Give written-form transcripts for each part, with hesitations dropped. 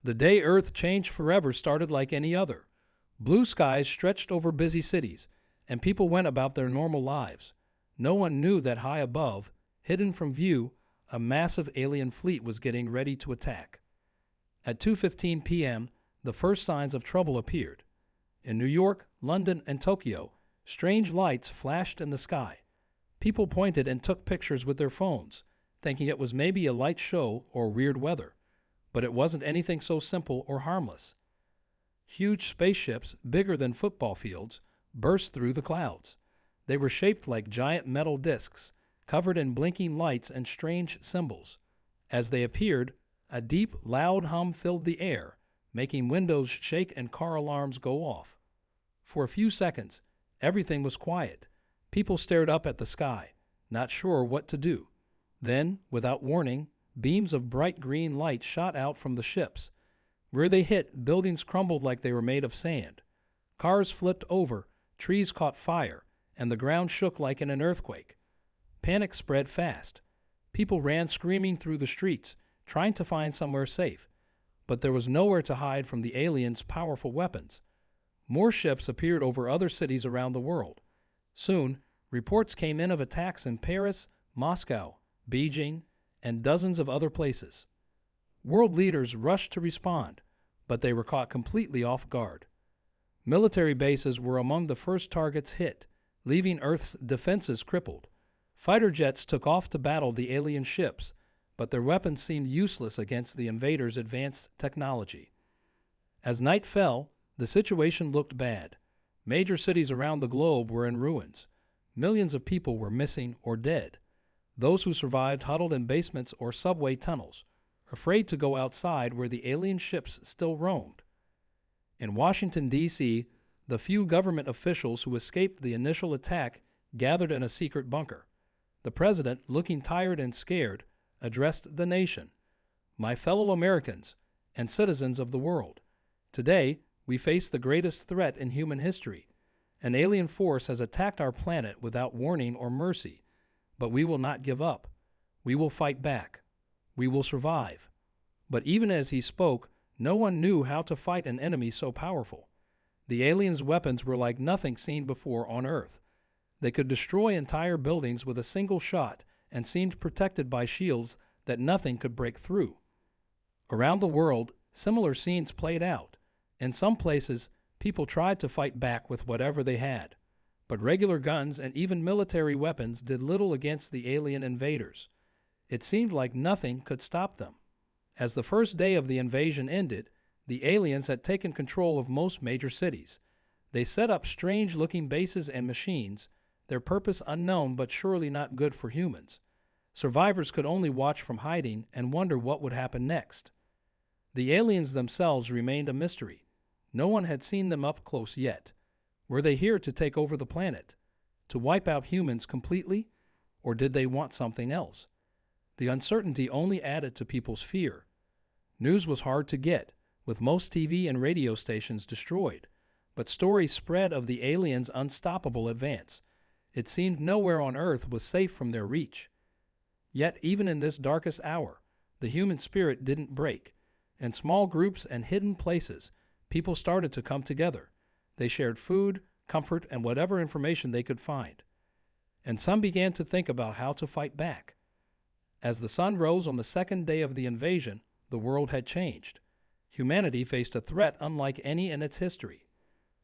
The day Earth changed forever started like any other. Blue skies stretched over busy cities, and people went about their normal lives. No one knew that high above, hidden from view, a massive alien fleet was getting ready to attack. At 2:15 p.m., the first signs of trouble appeared. In New York, London, and Tokyo, strange lights flashed in the sky. People pointed and took pictures with their phones, thinking it was maybe a light show or weird weather. But it wasn't anything so simple or harmless. Huge spaceships, bigger than football fields, burst through the clouds. They were shaped like giant metal discs, covered in blinking lights and strange symbols. As they appeared, a deep, loud hum filled the air, making windows shake and car alarms go off. For a few seconds, everything was quiet. People stared up at the sky, not sure what to do. Then, without warning, beams of bright green light shot out from the ships. Where they hit, buildings crumbled like they were made of sand. Cars flipped over, trees caught fire, and the ground shook like in an earthquake. Panic spread fast. People ran screaming through the streets, trying to find somewhere safe. But there was nowhere to hide from the aliens' powerful weapons. More ships appeared over other cities around the world. Soon, reports came in of attacks in Paris, Moscow, Beijing, and dozens of other places. World leaders rushed to respond, but they were caught completely off guard. Military bases were among the first targets hit, leaving Earth's defenses crippled. Fighter jets took off to battle the alien ships, but their weapons seemed useless against the invaders' advanced technology. As night fell, the situation looked bad. Major cities around the globe were in ruins. Millions of people were missing or dead. Those who survived huddled in basements or subway tunnels, afraid to go outside where the alien ships still roamed. In Washington, D.C., the few government officials who escaped the initial attack gathered in a secret bunker. The president, looking tired and scared, addressed the nation. "My fellow Americans and citizens of the world, today we face the greatest threat in human history. An alien force has attacked our planet without warning or mercy, but we will not give up. We will fight back. We will survive." But even as he spoke, no one knew how to fight an enemy so powerful. The aliens' weapons were like nothing seen before on Earth. They could destroy entire buildings with a single shot and seemed protected by shields that nothing could break through. Around the world, similar scenes played out. In some places, people tried to fight back with whatever they had, but regular guns and even military weapons did little against the alien invaders. It seemed like nothing could stop them. As the first day of the invasion ended, the aliens had taken control of most major cities. They set up strange-looking bases and machines, their purpose unknown but surely not good for humans. Survivors could only watch from hiding and wonder what would happen next. The aliens themselves remained a mystery. No one had seen them up close yet. Were they here to take over the planet? To wipe out humans completely? Or did they want something else? The uncertainty only added to people's fear. News was hard to get, with most TV and radio stations destroyed, but stories spread of the aliens' unstoppable advance. It seemed nowhere on Earth was safe from their reach. Yet even in this darkest hour, the human spirit didn't break. In small groups and hidden places, people started to come together. They shared food, comfort, and whatever information they could find. And some began to think about how to fight back. As the sun rose on the second day of the invasion, the world had changed. Humanity faced a threat unlike any in its history.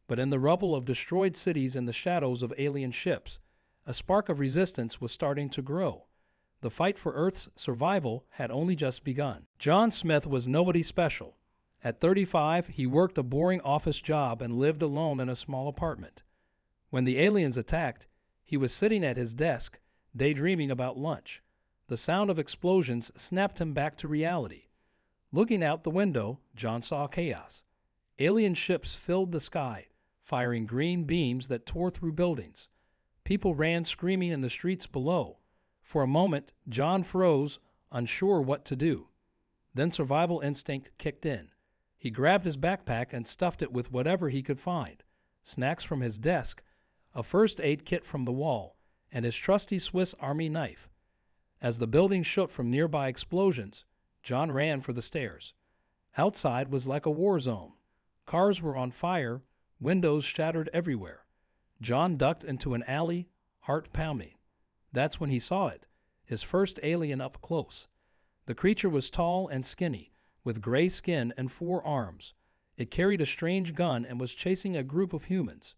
But in the rubble of destroyed cities and the shadows of alien ships, a spark of resistance was starting to grow. The fight for Earth's survival had only just begun. John Smith was nobody special. At 35, he worked a boring office job and lived alone in a small apartment. When the aliens attacked, he was sitting at his desk, daydreaming about lunch. The sound of explosions snapped him back to reality. Looking out the window, John saw chaos. Alien ships filled the sky, firing green beams that tore through buildings. People ran screaming in the streets below. For a moment, John froze, unsure what to do. Then survival instinct kicked in. He grabbed his backpack and stuffed it with whatever he could find. Snacks from his desk, a first aid kit from the wall, and his trusty Swiss Army knife. As the building shook from nearby explosions, John ran for the stairs. Outside was like a war zone. Cars were on fire, windows shattered everywhere. John ducked into an alley, heart pounding. That's when he saw it, his first alien up close. The creature was tall and skinny, with gray skin and 4 arms. It carried a strange gun and was chasing a group of humans.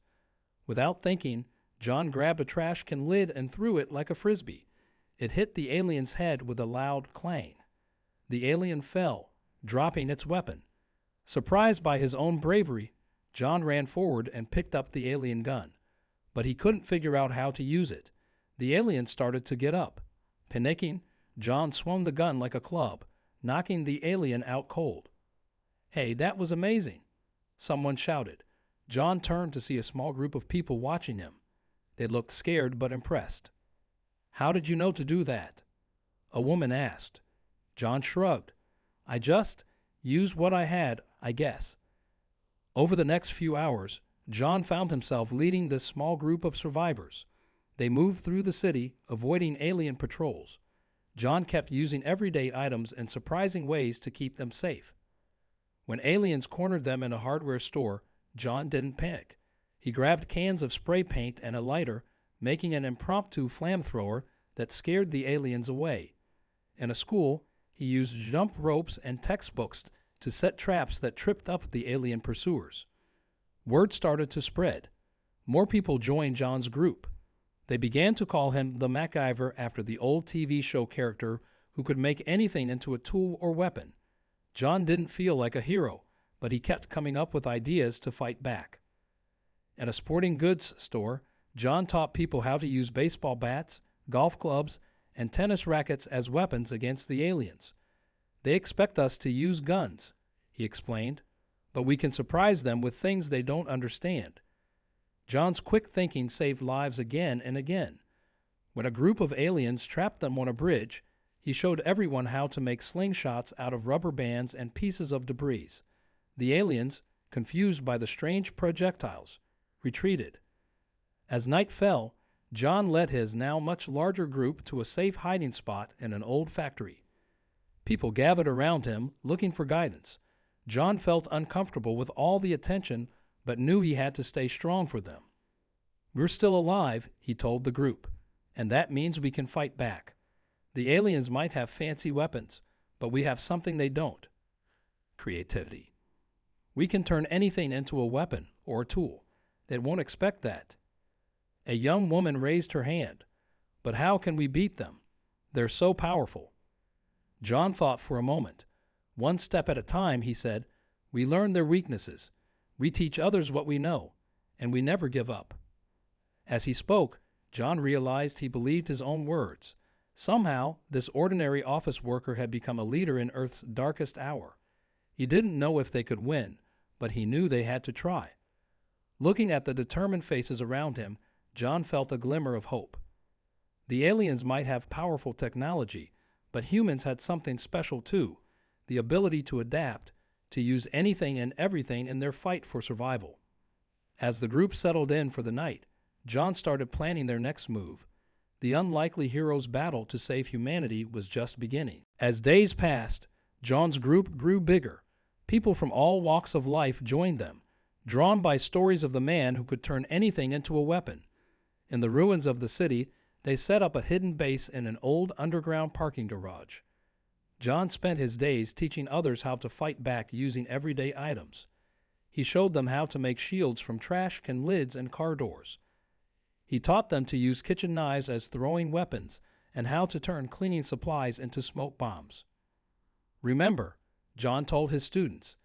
Without thinking, John grabbed a trash can lid and threw it like a frisbee. It hit the alien's head with a loud clang. The alien fell, dropping its weapon. Surprised by his own bravery, John ran forward and picked up the alien gun. But he couldn't figure out how to use it. The alien started to get up. Panicking, John swung the gun like a club, knocking the alien out cold. "Hey, that was amazing!" someone shouted. John turned to see a small group of people watching him. They looked scared but impressed. "How did you know to do that?" a woman asked. John shrugged. "I just used what I had, I guess." Over the next few hours, John found himself leading this small group of survivors. They moved through the city, avoiding alien patrols. John kept using everyday items in surprising ways to keep them safe. When aliens cornered them in a hardware store, John didn't panic. He grabbed cans of spray paint and a lighter, making an impromptu flamethrower that scared the aliens away. In a school, he used jump ropes and textbooks to set traps that tripped up the alien pursuers. Word started to spread. More people joined John's group. They began to call him the MacGyver after the old TV show character who could make anything into a tool or weapon. John didn't feel like a hero, but he kept coming up with ideas to fight back. At a sporting goods store, John taught people how to use baseball bats, golf clubs, and tennis rackets as weapons against the aliens. "They expect us to use guns," he explained, "but we can surprise them with things they don't understand." John's quick thinking saved lives again and again. When a group of aliens trapped them on a bridge, he showed everyone how to make slingshots out of rubber bands and pieces of debris. The aliens, confused by the strange projectiles, retreated. As night fell, John led his now much larger group to a safe hiding spot in an old factory. People gathered around him, looking for guidance. John felt uncomfortable with all the attention, but knew he had to stay strong for them. "We're still alive," he told the group, "and that means we can fight back. The aliens might have fancy weapons, but we have something they don't: creativity. We can turn anything into a weapon or a tool. They won't expect that." A young woman raised her hand. "But how can we beat them? They're so powerful." John thought for a moment. "One step at a time," he said. "We learn their weaknesses. We teach others what we know, and we never give up." As he spoke, John realized he believed his own words. Somehow, this ordinary office worker had become a leader in Earth's darkest hour. He didn't know if they could win, but he knew they had to try. Looking at the determined faces around him, John felt a glimmer of hope. The aliens might have powerful technology, but humans had something special too: the ability to adapt, to use anything and everything in their fight for survival. As the group settled in for the night, John started planning their next move. The unlikely hero's battle to save humanity was just beginning. As days passed, John's group grew bigger. People from all walks of life joined them, drawn by stories of the man who could turn anything into a weapon. In the ruins of the city, they set up a hidden base in an old underground parking garage. John spent his days teaching others how to fight back using everyday items. He showed them how to make shields from trash can lids and car doors. He taught them to use kitchen knives as throwing weapons and how to turn cleaning supplies into smoke bombs. "Remember," John told his students,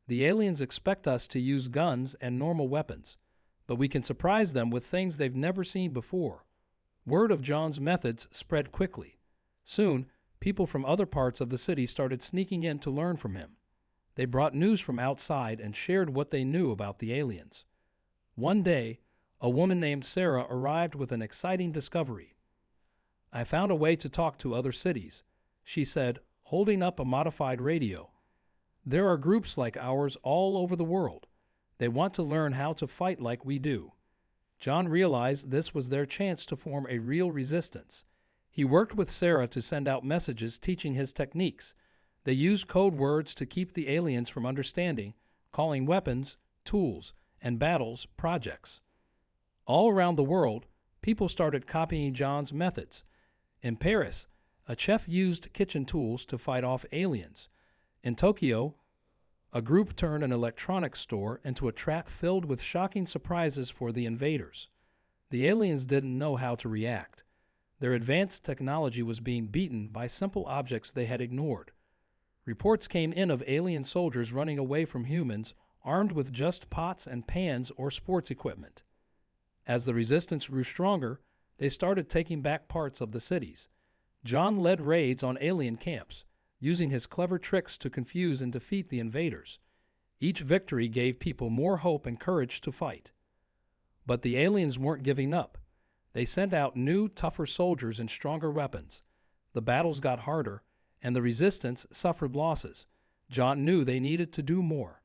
"the aliens expect us to use guns and normal weapons, but we can surprise them with things they've never seen before." Word of John's methods spread quickly. Soon, people from other parts of the city started sneaking in to learn from him. They brought news from outside and shared what they knew about the aliens. One day, a woman named Sarah arrived with an exciting discovery. "I found a way to talk to other cities," she said, holding up a modified radio. "There are groups like ours all over the world. They want to learn how to fight like we do." John realized this was their chance to form a real resistance. He worked with Sarah to send out messages teaching his techniques. They used code words to keep the aliens from understanding, calling weapons tools and battles projects. All around the world, people started copying John's methods. In Paris, a chef used kitchen tools to fight off aliens. In Tokyo, a group turned an electronics store into a trap filled with shocking surprises for the invaders. The aliens didn't know how to react. Their advanced technology was being beaten by simple objects they had ignored. Reports came in of alien soldiers running away from humans armed with just pots and pans or sports equipment. As the resistance grew stronger, they started taking back parts of the cities. John led raids on alien camps, using his clever tricks to confuse and defeat the invaders. Each victory gave people more hope and courage to fight. But the aliens weren't giving up. They sent out new, tougher soldiers and stronger weapons. The battles got harder, and the resistance suffered losses. John knew they needed to do more.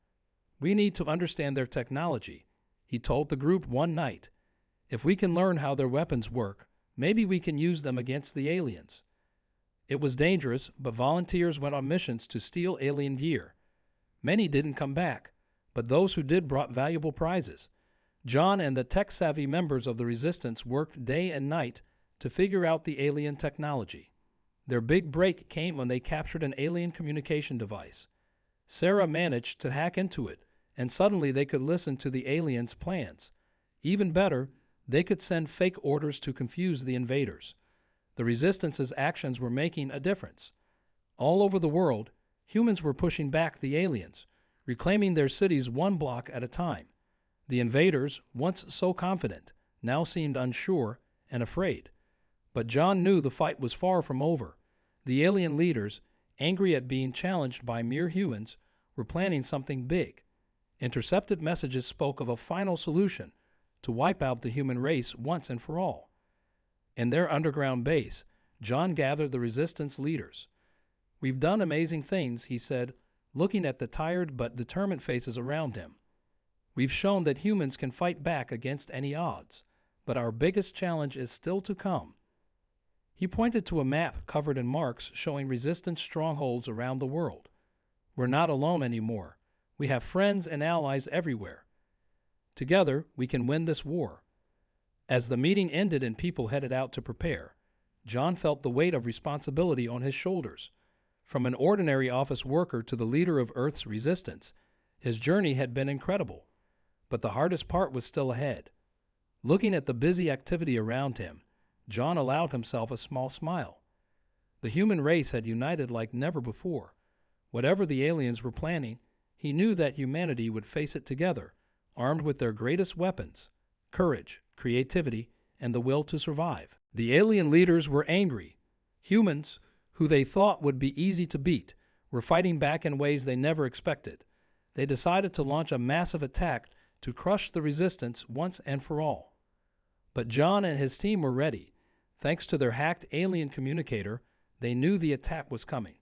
"We need to understand their technology," he told the group one night. "If we can learn how their weapons work, maybe we can use them against the aliens." It was dangerous, but volunteers went on missions to steal alien gear. Many didn't come back, but those who did brought valuable prizes. John and the tech-savvy members of the resistance worked day and night to figure out the alien technology. Their big break came when they captured an alien communication device. Sarah managed to hack into it, and suddenly they could listen to the aliens' plans. Even better, they could send fake orders to confuse the invaders. The resistance's actions were making a difference. All over the world, humans were pushing back the aliens, reclaiming their cities one block at a time. The invaders, once so confident, now seemed unsure and afraid. But John knew the fight was far from over. The alien leaders, angry at being challenged by mere humans, were planning something big. Intercepted messages spoke of a final solution to wipe out the human race once and for all. In their underground base, John gathered the resistance leaders. "We've done amazing things," he said, looking at the tired but determined faces around him. "We've shown that humans can fight back against any odds, but our biggest challenge is still to come." He pointed to a map covered in marks showing resistance strongholds around the world. "We're not alone anymore. We have friends and allies everywhere. Together, we can win this war." As the meeting ended and people headed out to prepare, John felt the weight of responsibility on his shoulders. From an ordinary office worker to the leader of Earth's resistance, his journey had been incredible. But the hardest part was still ahead. Looking at the busy activity around him, John allowed himself a small smile. The human race had united like never before. Whatever the aliens were planning, he knew that humanity would face it together, armed with their greatest weapons: courage, creativity, and the will to survive. The alien leaders were angry. Humans, who they thought would be easy to beat, were fighting back in ways they never expected. They decided to launch a massive attack to crush the resistance once and for all. But John and his team were ready. Thanks to their hacked alien communicator, they knew the attack was coming.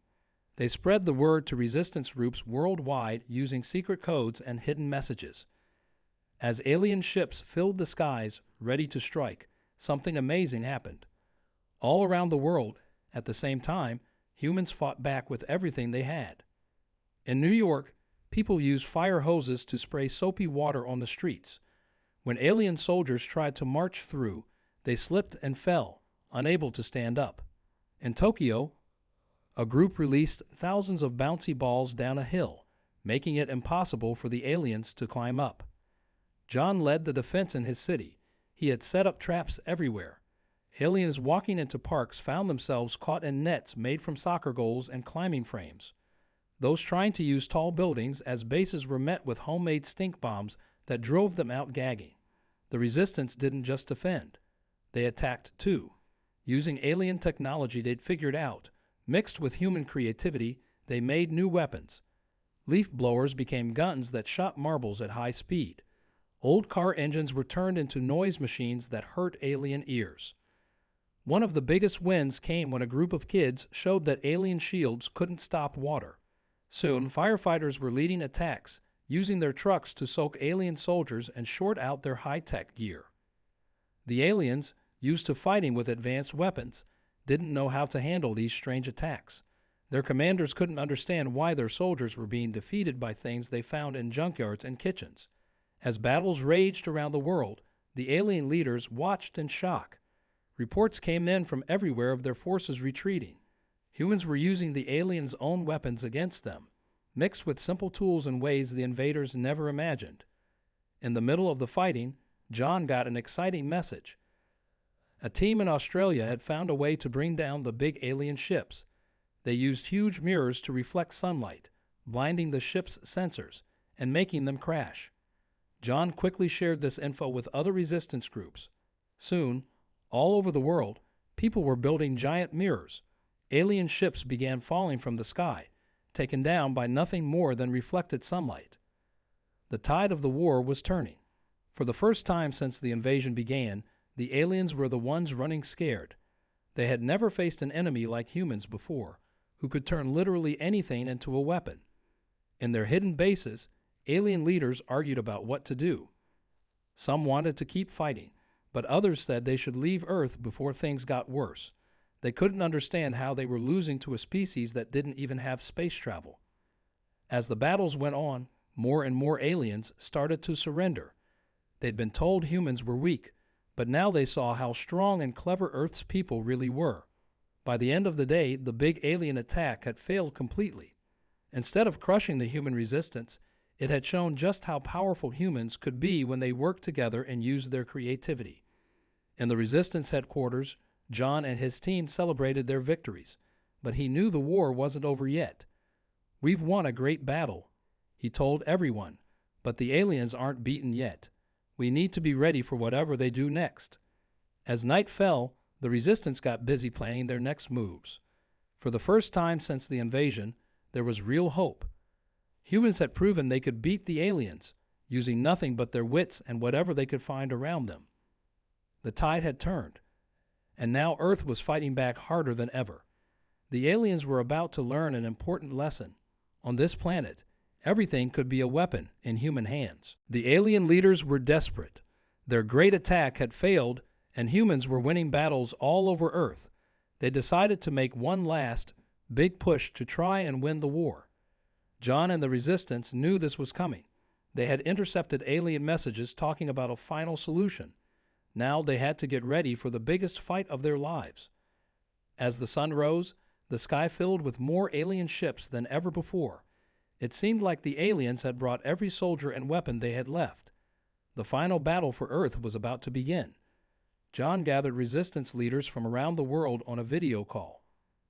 They spread the word to resistance groups worldwide using secret codes and hidden messages. As alien ships filled the skies, ready to strike, something amazing happened. All around the world, at the same time, humans fought back with everything they had. In New York, people used fire hoses to spray soapy water on the streets. When alien soldiers tried to march through, they slipped and fell, unable to stand up. In Tokyo, a group released thousands of bouncy balls down a hill, making it impossible for the aliens to climb up. John led the defense in his city. He had set up traps everywhere. Aliens walking into parks found themselves caught in nets made from soccer goals and climbing frames. Those trying to use tall buildings as bases were met with homemade stink bombs that drove them out gagging. The resistance didn't just defend. They attacked too. Using alien technology they'd figured out, mixed with human creativity, they made new weapons. Leaf blowers became guns that shot marbles at high speed. Old car engines were turned into noise machines that hurt alien ears. One of the biggest wins came when a group of kids showed that alien shields couldn't stop water. Soon, firefighters were leading attacks, using their trucks to soak alien soldiers and short out their high-tech gear. The aliens, used to fighting with advanced weapons, didn't know how to handle these strange attacks. Their commanders couldn't understand why their soldiers were being defeated by things they found in junkyards and kitchens. As battles raged around the world, the alien leaders watched in shock. Reports came in from everywhere of their forces retreating. Humans were using the aliens' own weapons against them, mixed with simple tools in ways the invaders never imagined. In the middle of the fighting, John got an exciting message. A team in Australia had found a way to bring down the big alien ships. They used huge mirrors to reflect sunlight, blinding the ship's sensors and making them crash. John quickly shared this info with other resistance groups. Soon, all over the world, people were building giant mirrors. Alien ships began falling from the sky, taken down by nothing more than reflected sunlight. The tide of the war was turning. For the first time since the invasion began, the aliens were the ones running scared. They had never faced an enemy like humans before, who could turn literally anything into a weapon. In their hidden bases, alien leaders argued about what to do. Some wanted to keep fighting, but others said they should leave Earth before things got worse. They couldn't understand how they were losing to a species that didn't even have space travel. As the battles went on, more and more aliens started to surrender. They'd been told humans were weak, but now they saw how strong and clever Earth's people really were. By the end of the day, the big alien attack had failed completely. Instead of crushing the human resistance, it had shown just how powerful humans could be when they worked together and used their creativity. In the resistance headquarters, John and his team celebrated their victories, but he knew the war wasn't over yet. "We've won a great battle," he told everyone, "but the aliens aren't beaten yet. We need to be ready for whatever they do next." As night fell, the resistance got busy planning their next moves. For the first time since the invasion, there was real hope. Humans had proven they could beat the aliens, using nothing but their wits and whatever they could find around them. The tide had turned, and now Earth was fighting back harder than ever. The aliens were about to learn an important lesson. On this planet, everything could be a weapon in human hands. The alien leaders were desperate. Their great attack had failed, and humans were winning battles all over Earth. They decided to make one last, big push to try and win the war. John and the resistance knew this was coming. They had intercepted alien messages talking about a final solution. Now they had to get ready for the biggest fight of their lives. As the sun rose, the sky filled with more alien ships than ever before. It seemed like the aliens had brought every soldier and weapon they had left. The final battle for Earth was about to begin. John gathered resistance leaders from around the world on a video call.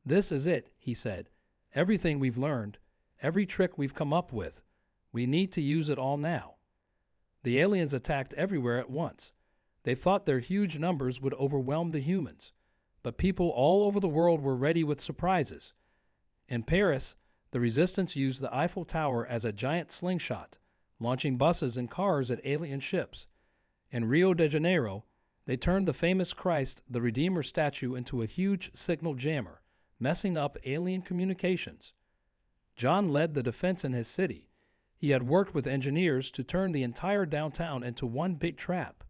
"This is it," he said. "Everything we've learned, every trick we've come up with, we need to use it all now." The aliens attacked everywhere at once. They thought their huge numbers would overwhelm the humans, but people all over the world were ready with surprises. In Paris, the resistance used the Eiffel Tower as a giant slingshot, launching buses and cars at alien ships. In Rio de Janeiro, they turned the famous Christ the Redeemer statue into a huge signal jammer, messing up alien communications. John led the defense in his city. He had worked with engineers to turn the entire downtown into one big trap.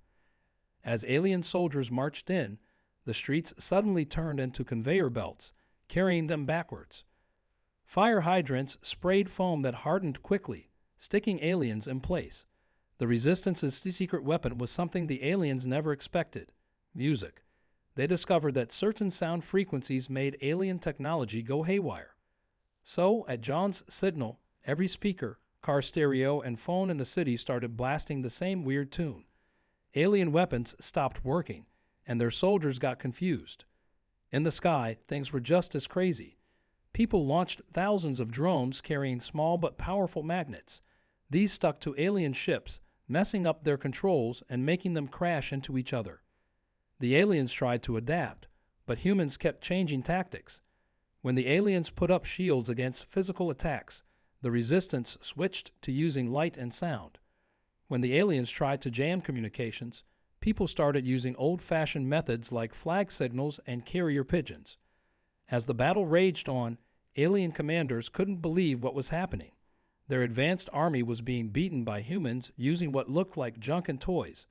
As alien soldiers marched in, the streets suddenly turned into conveyor belts, carrying them backwards. Fire hydrants sprayed foam that hardened quickly, sticking aliens in place. The Resistance's secret weapon was something the aliens never expected: music. They discovered that certain sound frequencies made alien technology go haywire. So, at John's signal, every speaker, car stereo, and phone in the city started blasting the same weird tune. Alien weapons stopped working, and their soldiers got confused. In the sky, things were just as crazy. People launched thousands of drones carrying small but powerful magnets. These stuck to alien ships, messing up their controls and making them crash into each other. The aliens tried to adapt, but humans kept changing tactics. When the aliens put up shields against physical attacks, the resistance switched to using light and sound. When the aliens tried to jam communications, people started using old-fashioned methods like flag signals and carrier pigeons. As the battle raged on, alien commanders couldn't believe what was happening. Their advanced army was being beaten by humans using what looked like junk and toys.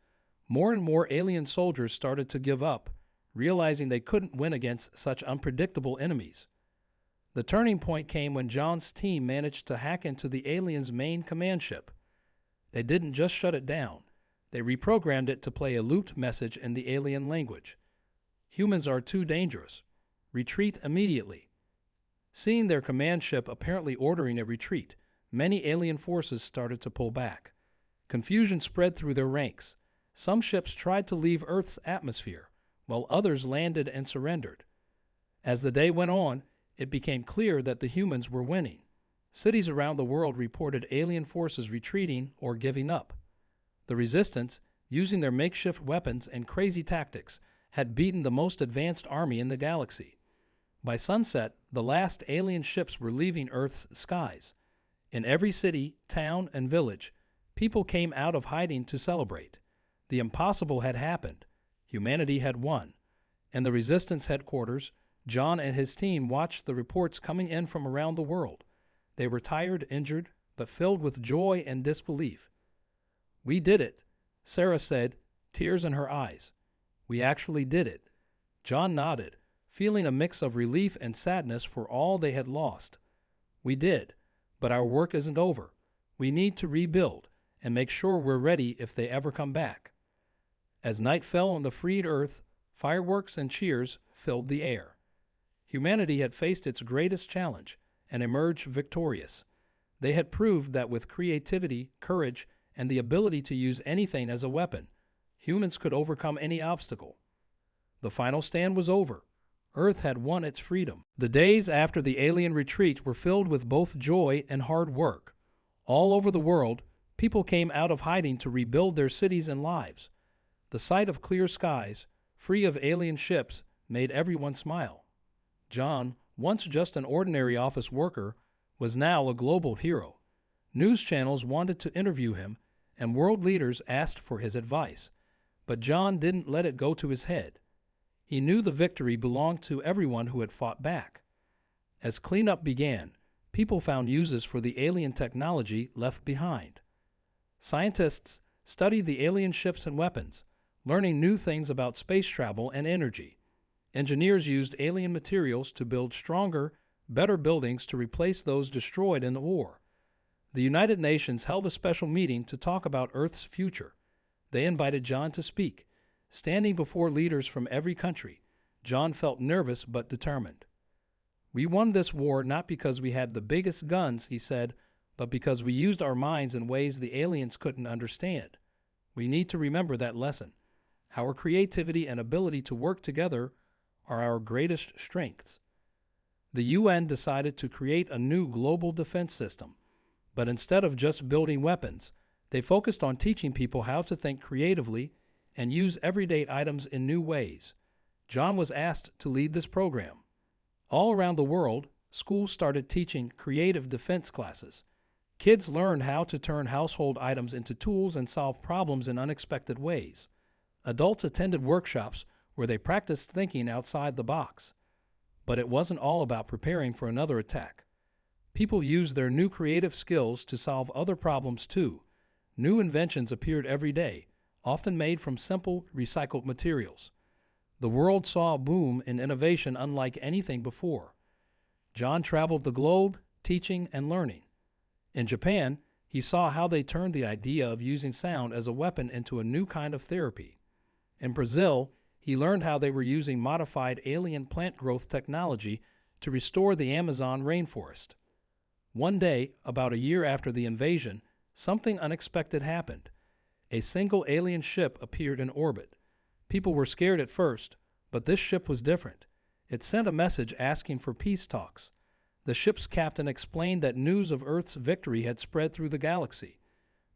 More and more alien soldiers started to give up, realizing they couldn't win against such unpredictable enemies. The turning point came when John's team managed to hack into the aliens' main command ship. They didn't just shut it down. They reprogrammed it to play a looped message in the alien language. Humans are too dangerous. Retreat immediately. Seeing their command ship apparently ordering a retreat, many alien forces started to pull back. Confusion spread through their ranks. Some ships tried to leave Earth's atmosphere, while others landed and surrendered. As the day went on, it became clear that the humans were winning. Cities around the world reported alien forces retreating or giving up. The resistance, using their makeshift weapons and crazy tactics, had beaten the most advanced army in the galaxy. By sunset, the last alien ships were leaving Earth's skies. In every city, town, and village, people came out of hiding to celebrate. The impossible had happened. Humanity had won. In the Resistance headquarters, John and his team watched the reports coming in from around the world. They were tired, injured, but filled with joy and disbelief. "We did it," Sarah said, tears in her eyes. "We actually did it." John nodded, feeling a mix of relief and sadness for all they had lost. "We did, but our work isn't over. We need to rebuild and make sure we're ready if they ever come back." As night fell on the freed Earth, fireworks and cheers filled the air. Humanity had faced its greatest challenge and emerged victorious. They had proved that with creativity, courage, and the ability to use anything as a weapon, humans could overcome any obstacle. The final stand was over. Earth had won its freedom. The days after the alien retreat were filled with both joy and hard work. All over the world, people came out of hiding to rebuild their cities and lives. The sight of clear skies, free of alien ships, made everyone smile. John, once just an ordinary office worker, was now a global hero. News channels wanted to interview him, and world leaders asked for his advice. But John didn't let it go to his head. He knew the victory belonged to everyone who had fought back. As cleanup began, people found uses for the alien technology left behind. Scientists studied the alien ships and weapons, learning new things about space travel and energy. Engineers used alien materials to build stronger, better buildings to replace those destroyed in the war. The United Nations held a special meeting to talk about Earth's future. They invited John to speak. Standing before leaders from every country, John felt nervous but determined. "We won this war not because we had the biggest guns," he said, "but because we used our minds in ways the aliens couldn't understand. We need to remember that lesson. Our creativity and ability to work together are our greatest strengths." The UN decided to create a new global defense system, but instead of just building weapons, they focused on teaching people how to think creatively and use everyday items in new ways. John was asked to lead this program. All around the world, schools started teaching creative defense classes. Kids learned how to turn household items into tools and solve problems in unexpected ways. Adults attended workshops where they practiced thinking outside the box. But it wasn't all about preparing for another attack. People used their new creative skills to solve other problems too. New inventions appeared every day, often made from simple, recycled materials. The world saw a boom in innovation unlike anything before. John traveled the globe, teaching and learning. In Japan, he saw how they turned the idea of using sound as a weapon into a new kind of therapy. In Brazil, he learned how they were using modified alien plant growth technology to restore the Amazon rainforest. One day, about a year after the invasion, something unexpected happened. A single alien ship appeared in orbit. People were scared at first, but this ship was different. It sent a message asking for peace talks. The ship's captain explained that news of Earth's victory had spread through the galaxy.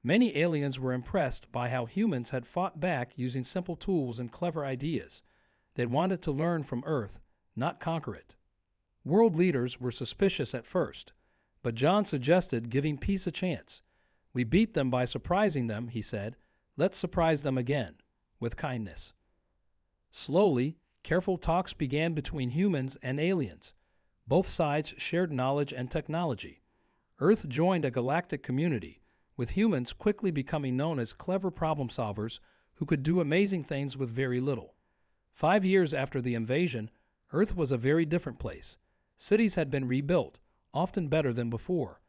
Many aliens were impressed by how humans had fought back using simple tools and clever ideas. They wanted to learn from Earth, not conquer it. World leaders were suspicious at first, but John suggested giving peace a chance. "We beat them by surprising them," he said. "Let's surprise them again, with kindness." Slowly, careful talks began between humans and aliens. Both sides shared knowledge and technology. Earth joined a galactic community, with humans quickly becoming known as clever problem solvers who could do amazing things with very little. 5 years after the invasion, Earth was a very different place. Cities had been rebuilt, often better than before.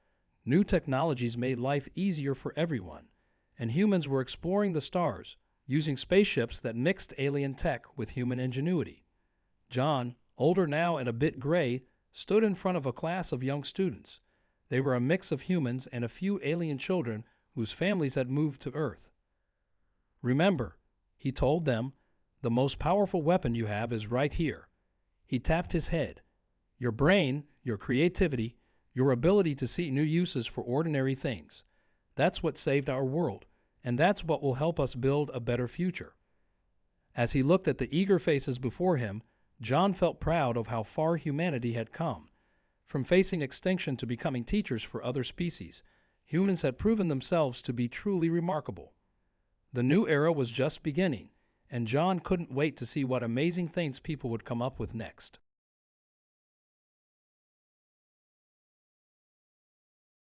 New technologies made life easier for everyone, and humans were exploring the stars, using spaceships that mixed alien tech with human ingenuity. John, older now and a bit gray, stood in front of a class of young students. They were a mix of humans and a few alien children whose families had moved to Earth. "Remember," he told them, "the most powerful weapon you have is right here." He tapped his head. "Your brain, your creativity, your ability to see new uses for ordinary things. That's what saved our world, and that's what will help us build a better future." As he looked at the eager faces before him, John felt proud of how far humanity had come. From facing extinction to becoming teachers for other species, humans had proven themselves to be truly remarkable. The new era was just beginning, and John couldn't wait to see what amazing things people would come up with next.